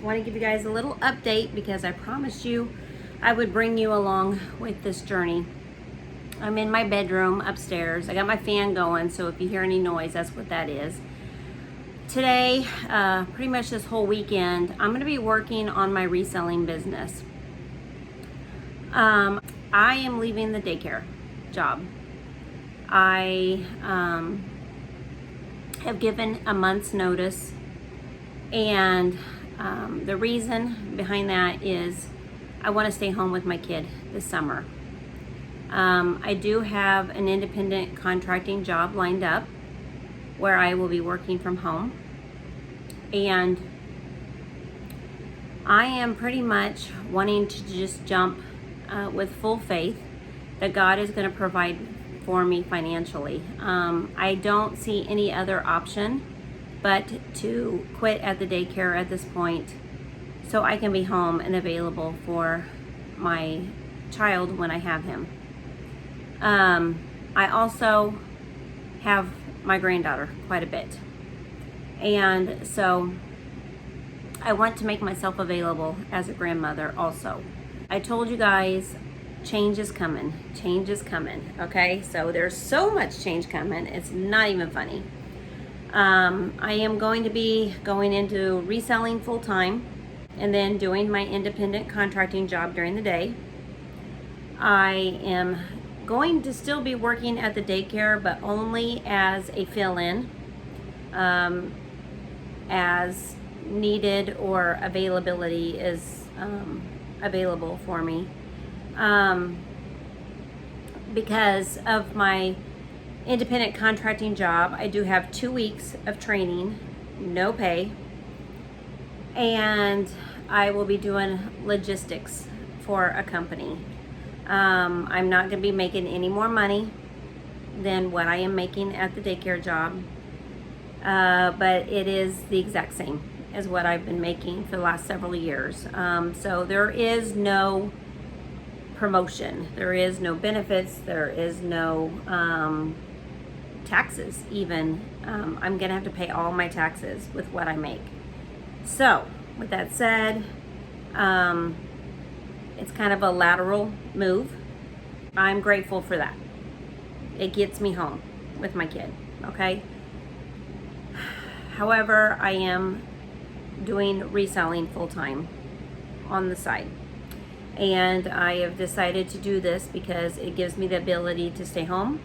want to give you guys a little update because I promised you I would bring you along with this journey. I'm in my bedroom upstairs. I got my fan going, so if you hear any noise, that's what that is. Today, pretty much this whole weekend, I'm going to be working on my reselling business. I am leaving the daycare job. I have given a month's notice, and the reason behind that is I want to stay home with my kid this summer. I do have an independent contracting job lined up where I will be working from home, and I am pretty much wanting to just jump with full faith that God is going to provide for me financially. I don't see any other option but to quit at the daycare at this point so I can be home and available for my child when I have him. I also have my granddaughter quite a bit, and so I want to make myself available as a grandmother also. I told you guys change is coming, okay? So there's so much change coming, it's not even funny. I am going to be going into reselling full-time and then doing my independent contracting job during the day. I am going to still be working at the daycare, but only as a fill-in, as needed or availability is available for me. Because of my independent contracting job, I do have 2 weeks of training, no pay, and I will be doing logistics for a company. I'm not going to be making any more money than what I am making at the daycare job, but it is the exact same as what I've been making for the last several years. So there is no promotion, there is no benefits, there is no taxes even. I'm going to have to pay all my taxes with what I make. So with that said, it's kind of a lateral move. I'm grateful for that. It gets me home with my kid, okay? However, I am doing reselling full-time on the side. And I have decided to do this because it gives me the ability to stay home,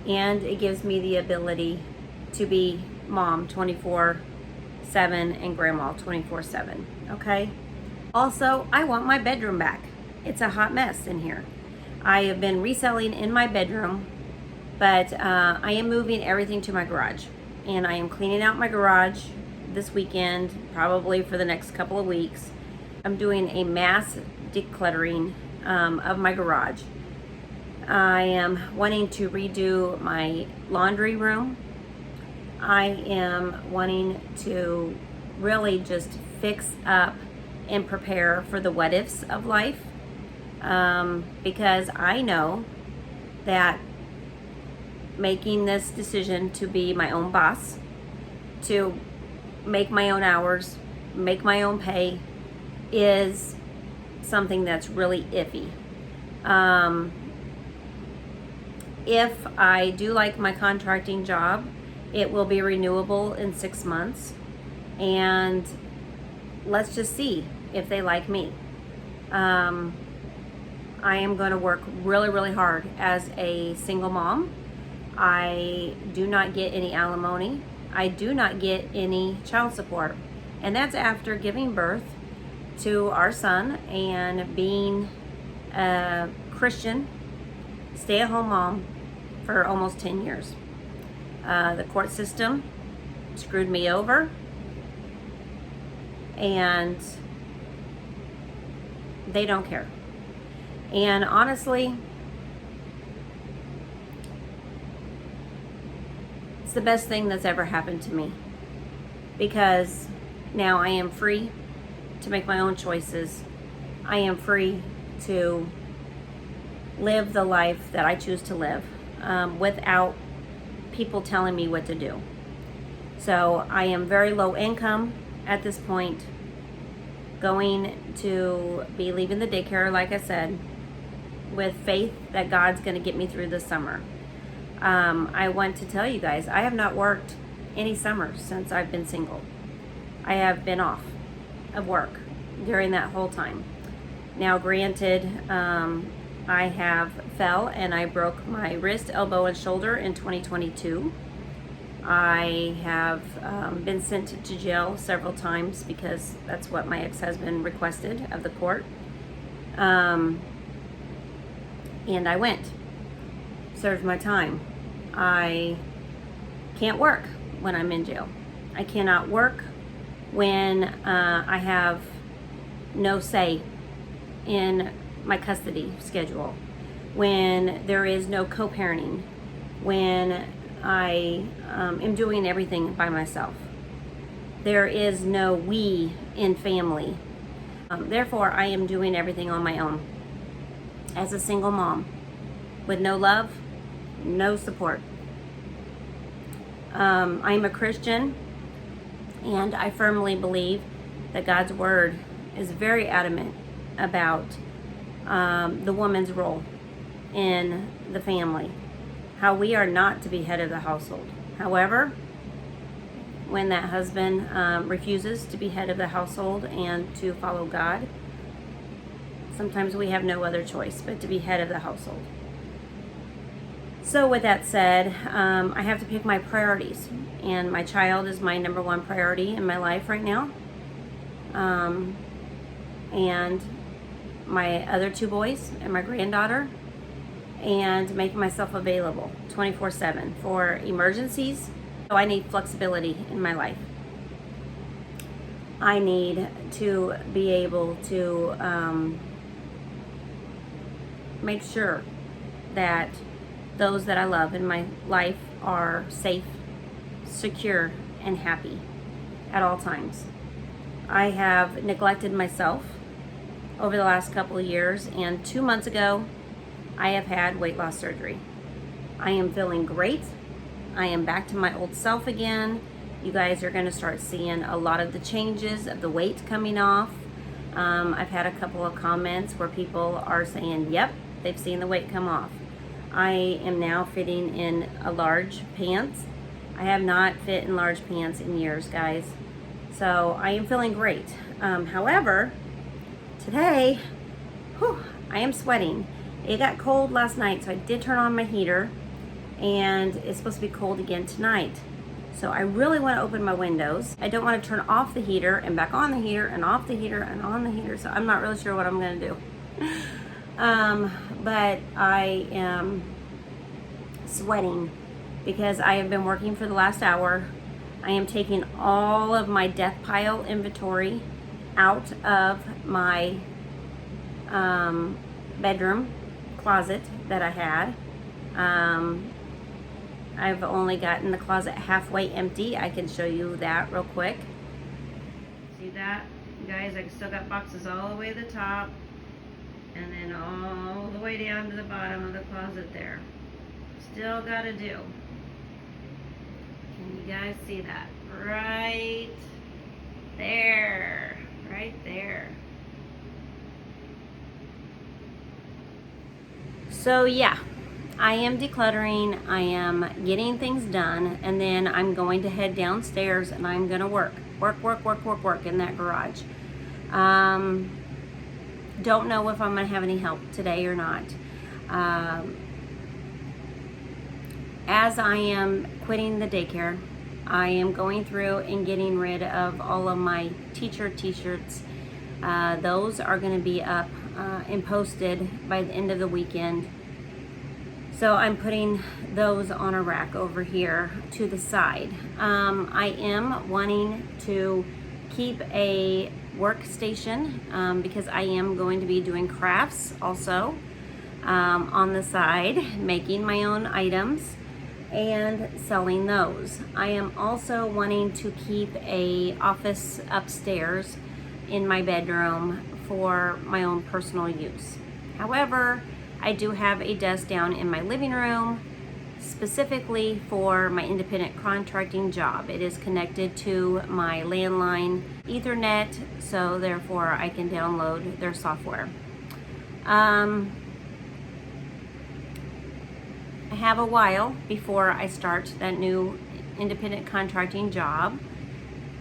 and it gives me the ability to be mom 24/7 and grandma 24/7, okay? Also, I want my bedroom back. It's a hot mess in here. I have been reselling in my bedroom, but I am moving everything to my garage. And I am cleaning out my garage this weekend, probably for the next couple of weeks. I'm doing a mass decluttering of my garage. I am wanting to redo my laundry room. I am wanting to really just fix up and prepare for the what ifs of life, because I know that making this decision to be my own boss, to make my own hours, make my own pay, is something that's really iffy. If I do like my contracting job, it will be renewable in 6 months, and let's just see if they like me. I am going to work really, really hard as a single mom. I do not get any alimony. I do not get any child support. And that's after giving birth to our son and being a Christian stay-at-home mom for almost 10 years. The court system screwed me over, and they don't care. And honestly, it's the best thing that's ever happened to me, because now I am free to make my own choices. I am free to live the life that I choose to live, without people telling me what to do. So I am very low income at this point. going to be leaving the daycare, like I said, with faith that God's going to get me through this summer. I want to tell you guys, I have not worked any summers since I've been single. I have been off of work during that whole time. Now, granted, I have fell and I broke my wrist, elbow, and shoulder in 2022. I have been sent to jail several times because that's what my ex-husband requested of the court. And I went, served my time. I can't work when I'm in jail. I cannot work when I have no say in my custody schedule, when there is no co-parenting, when I am doing everything by myself. There is no we in family. Therefore, I am doing everything on my own as a single mom with no love, no support. I'm a Christian, and I firmly believe that God's word is very adamant about the woman's role in the family, how we are not to be head of the household. However, when that husband refuses to be head of the household and to follow God, sometimes we have no other choice but to be head of the household. So with that said, I have to pick my priorities, and my child is my number one priority in my life right now. And my other two boys and my granddaughter, and making myself available 24/7 for emergencies. So I need flexibility in my life. I need to be able to make sure that those that I love in my life are safe, secure, and happy at all times. I have neglected myself over the last couple of years, and 2 months ago, I have had weight loss surgery. I am feeling great. I am back to my old self again. You guys are going to start seeing a lot of the changes of the weight coming off. I've had a couple of comments where people are saying, yep, they've seen the weight come off. I am now fitting in a large pants. I have not fit in large pants in years, guys. So I am feeling great. However, today, I am sweating. It got cold last night, so I did turn on my heater, and it's supposed to be cold again tonight. So I really want to open my windows. I don't want to turn off the heater and back on the heater and off the heater and on the heater, so I'm not really sure what I'm going to do. But I am sweating because I have been working for the last hour. I am taking all of my death pile inventory out of my bedroom closet that I had. I've only gotten the closet halfway empty. I can show you that real quick. See that? Guys, I still got boxes all the way to the top and then all the way down to the bottom of the closet there. Still gotta do. Can you guys see that? Right there. Right there. So yeah, I am decluttering, I am getting things done, and then I'm going to head downstairs and I'm gonna work in that garage. Don't know if I'm gonna have any help today or not. As I am quitting the daycare, I am going through and getting rid of all of my teacher t-shirts. Those are going to be up and posted by the end of the weekend. So I'm putting those on a rack over here to the side. I am wanting to keep a workstation because I am going to be doing crafts also on the side, making my own items and selling those. I am also wanting to keep a office upstairs in my bedroom for my own personal use. However, I do have a desk down in my living room, specifically for my independent contracting job. It is connected to my landline Ethernet, so therefore I can download their software. I have a while before I start that new independent contracting job,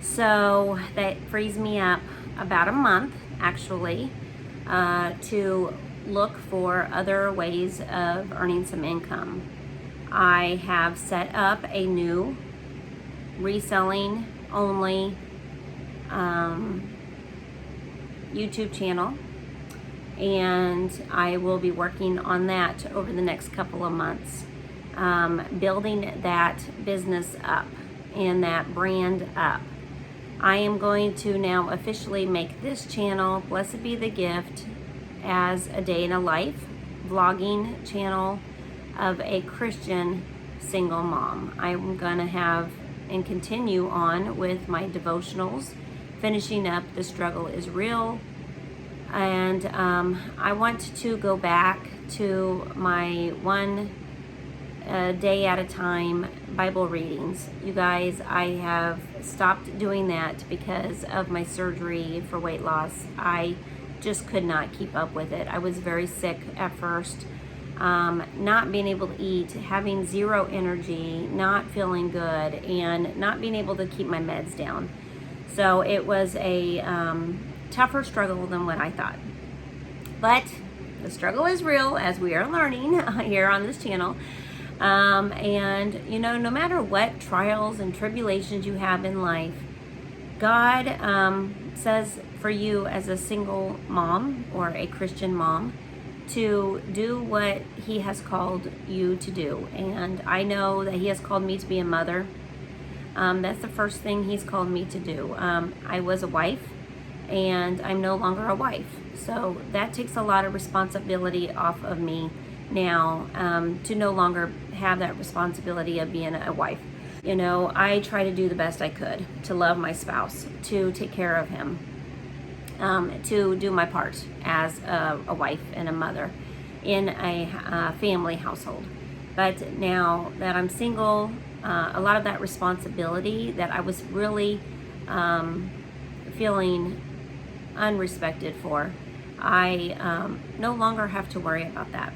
so that frees me up about a month actually to look for other ways of earning some income. I have set up a new reselling only YouTube channel, and I will be working on that over the next couple of months, building that business up and that brand up. I am going to now officially make this channel, Blessed Be the Gift, as a day in a life vlogging channel of a Christian single mom. I'm going to have and continue on with my devotionals, finishing up The Struggle is Real, and I want to go back to my one day at a time Bible readings. You guys, I have stopped doing that because of my surgery for weight loss. I just could not keep up with it. I was very sick at first, not being able to eat, having zero energy, not feeling good, and not being able to keep my meds down. So it was a tougher struggle than what I thought. But the struggle is real, as we are learning here on this channel. And you know, no matter what trials and tribulations you have in life, God says for you as a single mom or a Christian mom to do what He has called you to do. And I know that He has called me to be a mother. That's the first thing He's called me to do. I was a wife, and I'm no longer a wife. So that takes a lot of responsibility off of me now, to no longer have that responsibility of being a wife. You know, I try to do the best I could to love my spouse, to take care of him, to do my part as a wife and a mother in a family household. But now that I'm single, a lot of that responsibility that I was really feeling unrespected for, I no longer have to worry about that.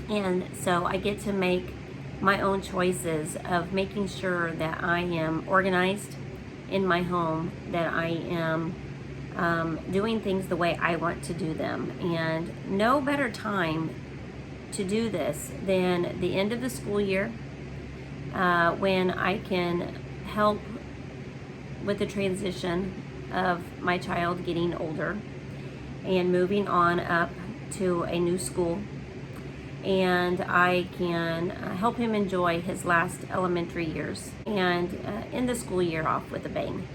And so I get to make my own choices of making sure that I am organized in my home, that I am doing things the way I want to do them. And no better time to do this than the end of the school year, when I can help with the transition of my child getting older and moving on up to a new school. And I can help him enjoy his last elementary years and end the school year off with a bang.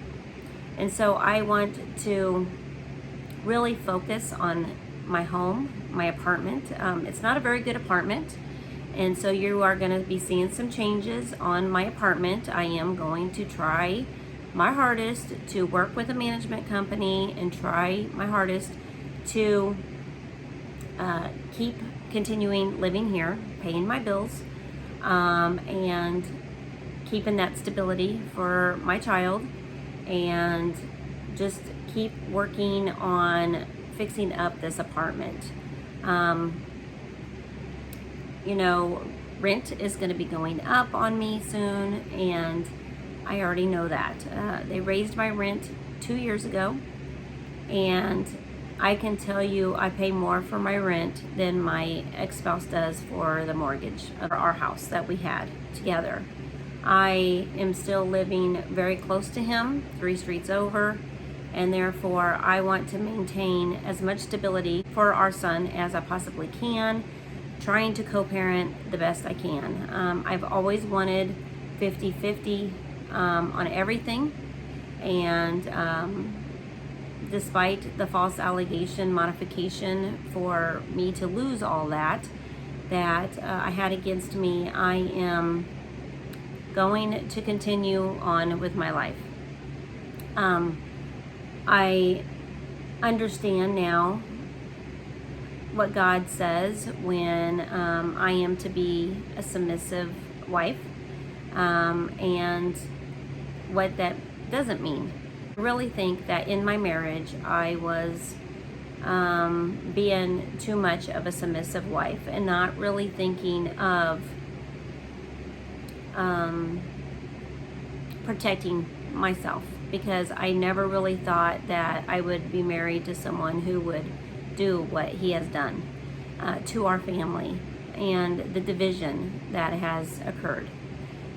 And so I want to really focus on my home, my apartment. It's not a very good apartment, and so you are going to be seeing some changes on my apartment. I am going to try my hardest to work with a management company and try my hardest to keep continuing living here, paying my bills, and keeping that stability for my child, and just keep working on fixing up this apartment. You know, rent is going to be going up on me soon, and I already know that. They raised my rent 2 years ago, and I can tell you I pay more for my rent than my ex-spouse does for the mortgage of our house that we had together. I am still living very close to him, 3 streets over, and therefore I want to maintain as much stability for our son as I possibly can, trying to co-parent the best I can. I've always wanted 50-50 on everything, and despite the false allegation modification for me to lose all that I had against me, I am going to continue on with my life. I understand now what God says when I am to be a submissive wife, and what that doesn't mean. I really think that in my marriage I was being too much of a submissive wife and not really thinking of protecting myself, because I never really thought that I would be married to someone who would do what he has done to our family and the division that has occurred.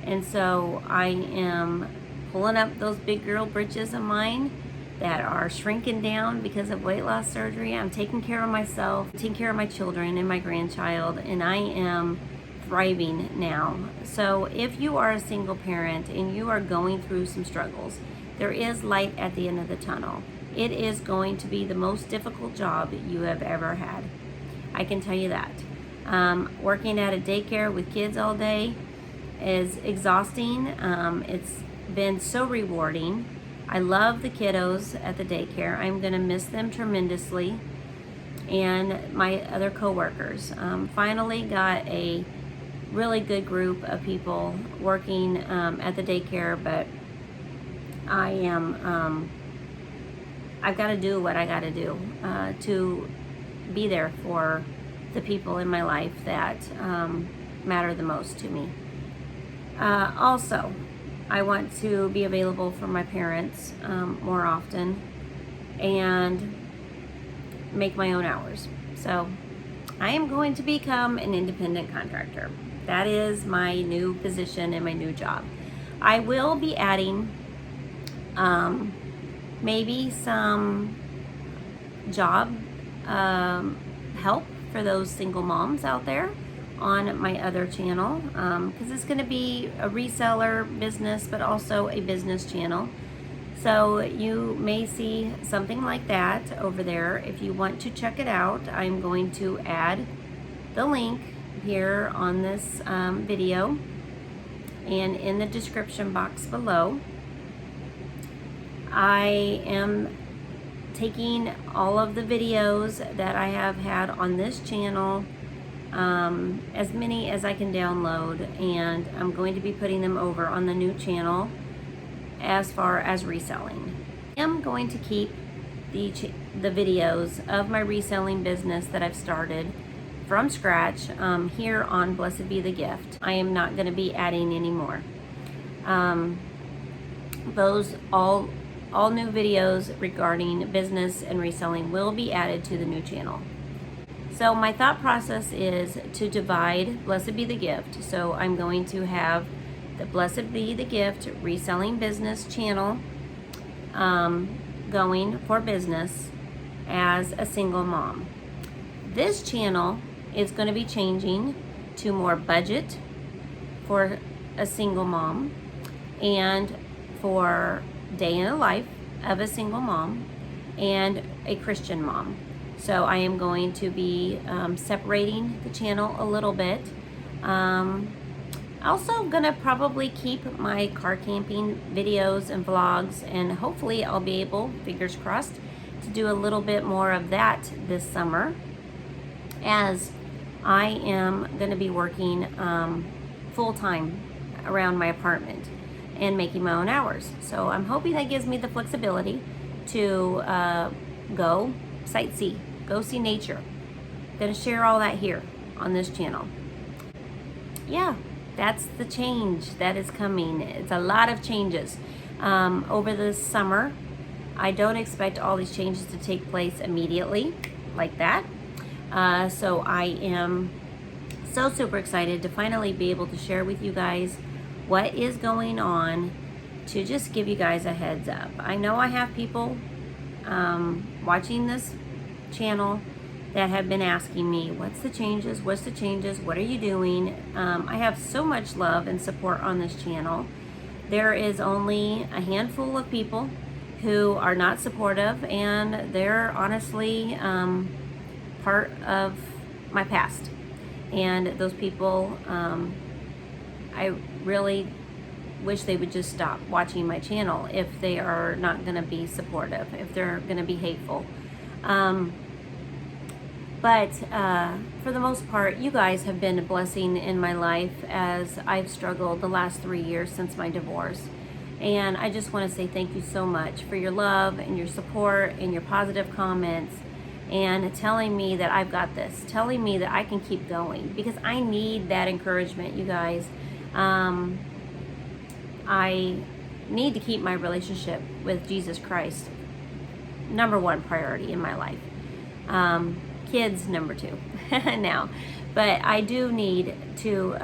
And so I am pulling up those big girl britches of mine that are shrinking down because of weight loss surgery. I'm taking care of myself, taking care of my children and my grandchild, and I am thriving now. So if you are a single parent and you are going through some struggles, there is light at the end of the tunnel. It is going to be the most difficult job you have ever had. I can tell you that. Working at a daycare with kids all day is exhausting. It's been so rewarding. I love the kiddos at the daycare. I'm going to miss them tremendously, and my other coworkers. Finally got a really good group of people working at the daycare, but I am I've got to do what I got to do to be there for the people in my life that matter the most to me. Also, I want to be available for my parents more often and make my own hours. So I am going to become an independent contractor. That is my new position and my new job. I will be adding maybe some job help for those single moms out there on my other channel, because it's going to be a reseller business but also a business channel. So you may see something like that over there. If you want to check it out, I'm going to add the link here on this video and in the description box below. I am taking all of the videos that I have had on this channel, as many as I can download, and I'm going to be putting them over on the new channel as far as reselling. I'm going to keep the videos of my reselling business that I've started from scratch here on Blessed Be the Gift. I am not going to be adding any more. Those all new videos regarding business and reselling will be added to the new channel. So my thought process is to divide Blessed Be the Gift. So I'm going to have the Blessed Be the Gift reselling business channel going for business as a single mom. This channel is going to be changing to more budget for a single mom and for day in the life of a single mom and a Christian mom. So I am going to be separating the channel a little bit. Also gonna probably keep my car camping videos and vlogs, and hopefully I'll be able, fingers crossed, to do a little bit more of that this summer, as I am gonna be working full-time around my apartment and making my own hours. So I'm hoping that gives me the flexibility to go sightsee, go see nature. I'm gonna share all that here on this channel. Yeah, that's the change that is coming. It's a lot of changes over the summer. I don't expect all these changes to take place immediately like that. So I am so super excited to finally be able to share with you guys what is going on, to just give you guys a heads up. I know I have people watching this channel that have been asking me, what's the changes, what are you doing? I have so much love and support on this channel. There is only a handful of people who are not supportive, and they're honestly part of my past. And those people, I really wish they would just stop watching my channel if they are not going to be supportive, if they're going to be hateful. But for the most part, you guys have been a blessing in my life as I've struggled the last 3 years since my divorce. And I just want to say thank you so much for your love and your support and your positive comments and telling me that I've got this, telling me that I can keep going, because I need that encouragement, you guys. I need to keep my relationship with Jesus Christ #1 priority in my life. Kids #2 now, but I do need to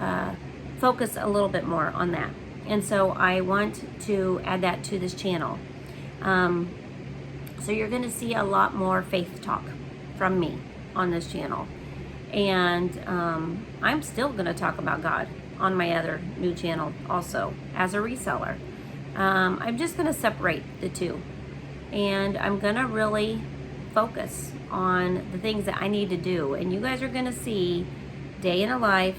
focus a little bit more on that, and so I want to add that to this channel. So you're going to see a lot more faith talk from me on this channel, and I'm still going to talk about God on my other new channel also as a reseller. I'm just going to separate the two, and I'm going to really focus on the things that I need to do. And you guys are going to see day in a life,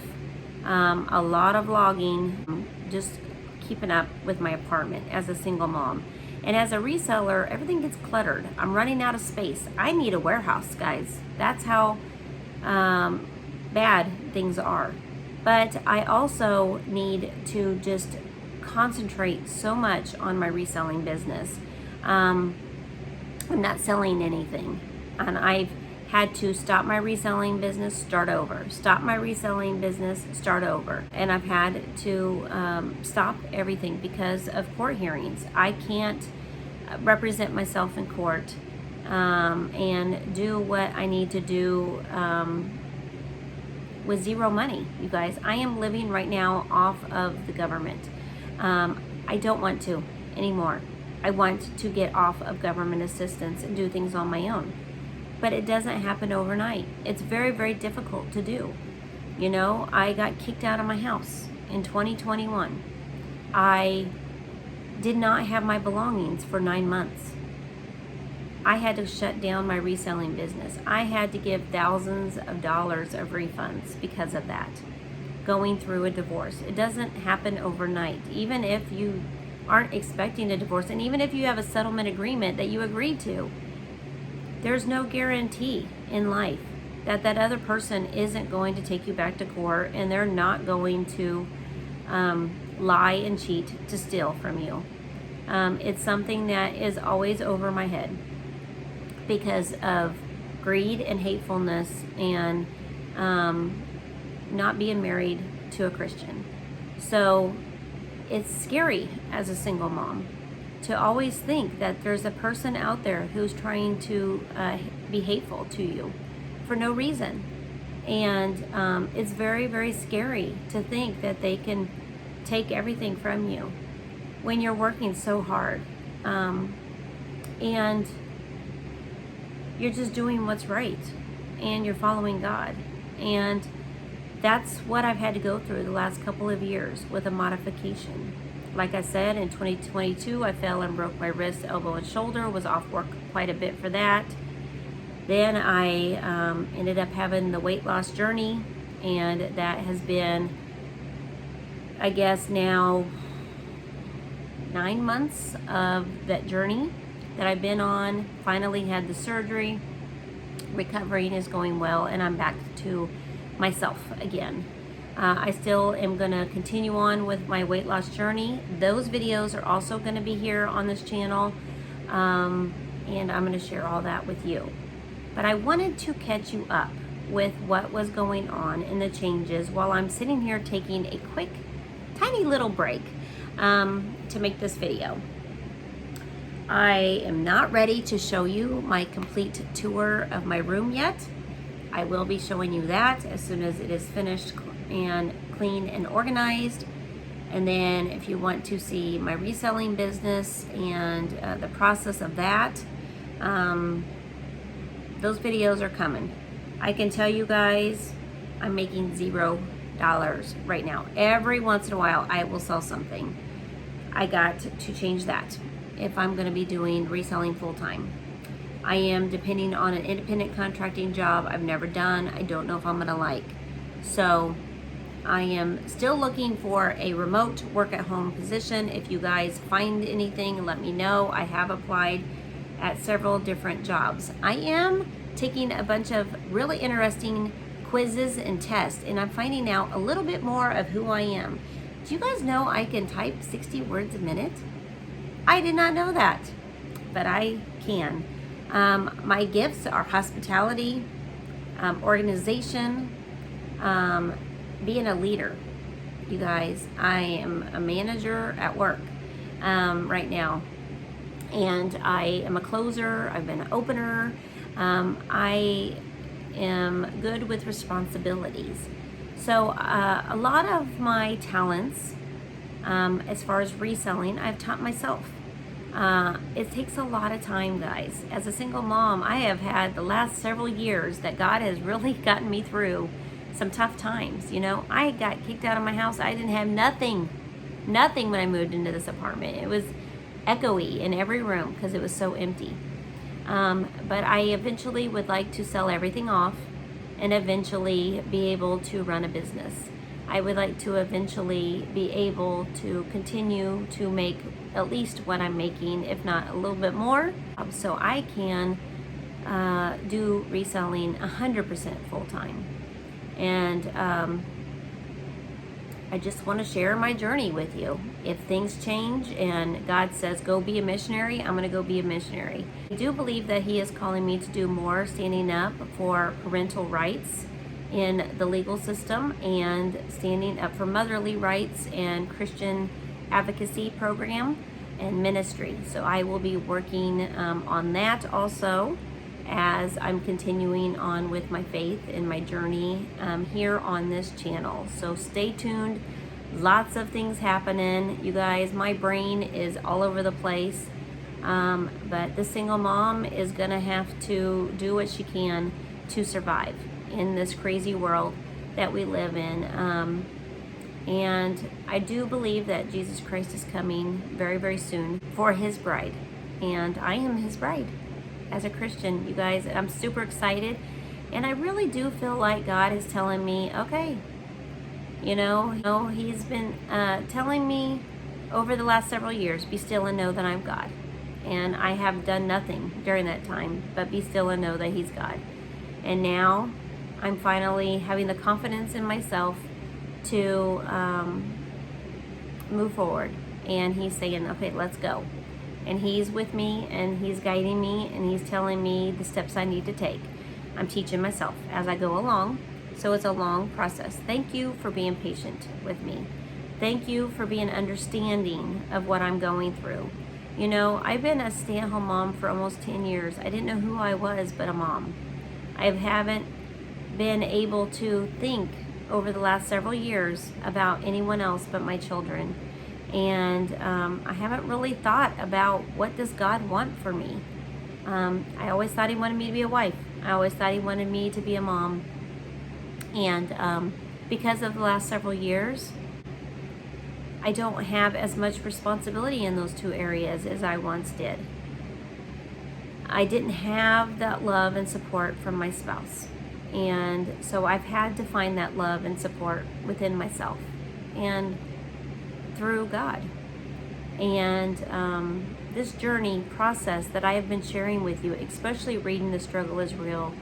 a lot of vlogging, just keeping up with my apartment as a single mom. And as a reseller, everything gets cluttered. I'm running out of space. I need a warehouse, guys. That's how bad things are. But I also need to just concentrate so much on my reselling business. I'm not selling anything, and I've had to stop my reselling business, start over, stop my reselling business, start over, and I've had to stop everything because of court hearings. I can't represent myself in court and do what I need to do with zero money, you guys. I am living right now off of the government. I don't want to anymore. I want to get off of government assistance and do things on my own. But it doesn't happen overnight. It's very, very difficult to do. You know, I got kicked out of my house in 2021. I did not have my belongings for 9 months. I had to shut down my reselling business. I had to give thousands of dollars of refunds because of that. Going through a divorce. It doesn't happen overnight. Even if you aren't expecting a divorce, and even if you have a settlement agreement that you agreed to, there's no guarantee in life that that other person isn't going to take you back to court, and they're not going to lie and cheat to steal from you. It's something that is always over my head because of greed and hatefulness, and not being married to a Christian. So it's scary as a single mom to always think that there's a person out there who's trying to be hateful to you for no reason. And it's very, very scary to think that they can take everything from you when you're working so hard. And you're just doing what's right, and you're following God. And that's what I've had to go through the last couple of years with a modification. Like I said, in 2022, I fell and broke my wrist, elbow, and shoulder, was off work quite a bit for that. Then I ended up having the weight loss journey, and that has been, I guess now, 9 months of that journey that I've been on. Finally had the surgery. Recovering is going well, and I'm back to myself again. I still am going to continue on with my weight loss journey. Those videos are also going to be here on this channel, and I'm going to share all that with you. But I wanted to catch you up with what was going on in the changes while I'm sitting here taking a quick, tiny little break to make this video. I am not ready to show you my complete tour of my room yet. I will be showing you that as soon as it is finished and clean and organized. And then if you want to see my reselling business and the process of that, those videos are coming. I can tell you guys, I'm making $0 right now. Every once in a while, I will sell something. I got to change that if I'm going to be doing reselling full-time. I am depending on an independent contracting job I've never done. I don't know if I'm going to like. So I am still looking for a remote work-at-home position. If you guys find anything, let me know. I have applied at several different jobs. I am taking a bunch of really interesting quizzes and tests, and I'm finding out a little bit more of who I am. Do you guys know I can type 60 words a minute? I did not know that, but I can. My gifts are hospitality, organization, being a leader. You guys, I am a manager at work right now, and I am a closer. I've been an opener. I am good with responsibilities. So a lot of my talents, as far as reselling, I've taught myself. It takes a lot of time, guys. As a single mom, I have had the last several years that God has really gotten me through some tough times. You know, I got kicked out of my house. I didn't have nothing when I moved into this apartment. It was echoey in every room because it was so empty. But I eventually would like to sell everything off and eventually be able to run a business. I would like to eventually be able to continue to make at least what I'm making, if not a little bit more, so I can do reselling 100% full time. And I just want to share my journey with you. If things change and God says go be a missionary, I'm going to go be a missionary. I do believe that He is calling me to do more standing up for parental rights in the legal system and standing up for motherly rights and Christian advocacy program and ministry. So I will be working on that also as I'm continuing on with my faith and my journey here on this channel. So stay tuned. Lots of things happening. You guys, my brain is all over the place. But the single mom is gonna have to do what she can to survive in this crazy world that we live in. And I do believe that Jesus Christ is coming very, very soon for His bride. And I am His bride. As a Christian, you guys, I'm super excited. And I really do feel like God is telling me, okay, you know, He's been telling me over the last several years, be still and know that I'm God. And I have done nothing during that time, but be still and know that He's God. And now I'm finally having the confidence in myself to move forward. And He's saying, okay, let's go. And He's with me, and He's guiding me, and He's telling me the steps I need to take. I'm teaching myself as I go along, so it's a long process. Thank you for being patient with me. Thank you for being understanding of what I'm going through. You know, I've been a stay-at-home mom for almost 10 years. I didn't know who I was but a mom. I haven't been able to think over the last several years about anyone else but my children. And I haven't really thought about what does God want for me. I always thought He wanted me to be a wife. I always thought He wanted me to be a mom. And because of the last several years, I don't have as much responsibility in those two areas as I once did. I didn't have that love and support from my spouse. And so I've had to find that love and support within myself and through God. And this journey process that I have been sharing with you, especially reading The Struggle is Real,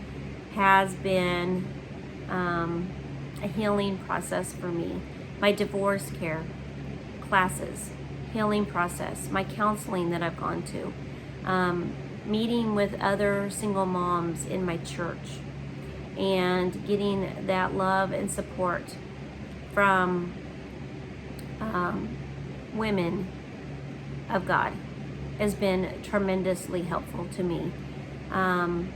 has been a healing process for me. My divorce care classes, healing process, my counseling that I've gone to, meeting with other single moms in my church, and getting that love and support from women of God has been tremendously helpful to me. And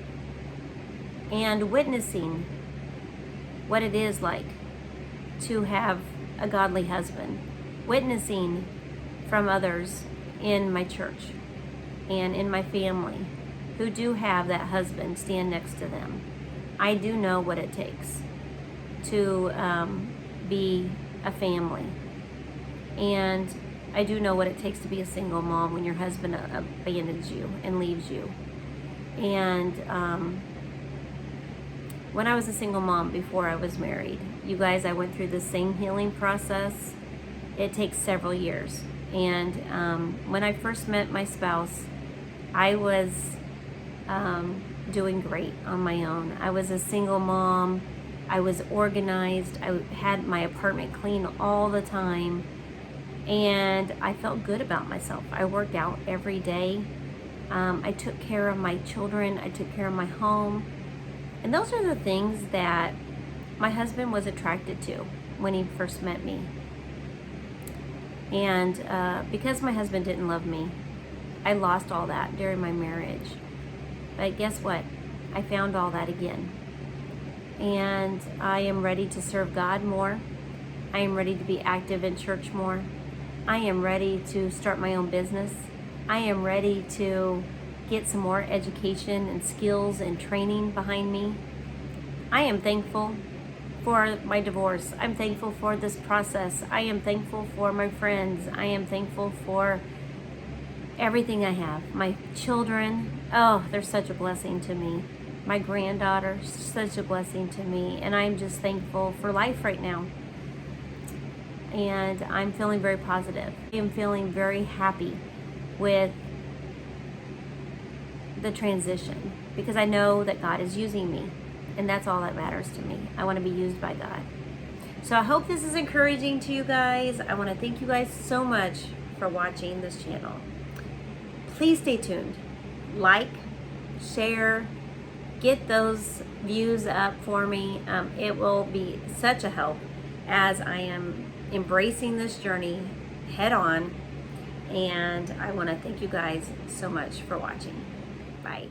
witnessing what it is like to have a godly husband, witnessing from others in my church and in my family who do have that husband stand next to them. I do know what it takes to be a family. And I do know what it takes to be a single mom when your husband abandons you and leaves you. And when I was a single mom before I was married, you guys, I went through the same healing process. It takes several years. And when I first met my spouse, I was doing great on my own. I was a single mom. I was organized. I had my apartment clean all the time. And I felt good about myself. I worked out every day. I took care of my children. I took care of my home. And those are the things that my husband was attracted to when he first met me. And because my husband didn't love me, I lost all that during my marriage. But guess what? I found all that again. And I am ready to serve God more. I am ready to be active in church more. I am ready to start my own business. I am ready to get some more education and skills and training behind me. I am thankful for my divorce. I'm thankful for this process. I am thankful for my friends. I am thankful for everything I have. My children, oh, they're such a blessing to me. My granddaughter, such a blessing to me. And I'm just thankful for life right now. And I'm feeling very positive. I am feeling very happy with the transition because I know that God is using me, and that's all that matters to me. I want to be used by God. So I hope this is encouraging to you guys. I want to thank you guys so much for watching this channel. Please stay tuned. Like, share, get those views up for me. It will be such a help as I am embracing this journey head on. And I want to thank you guys so much for watching. Bye.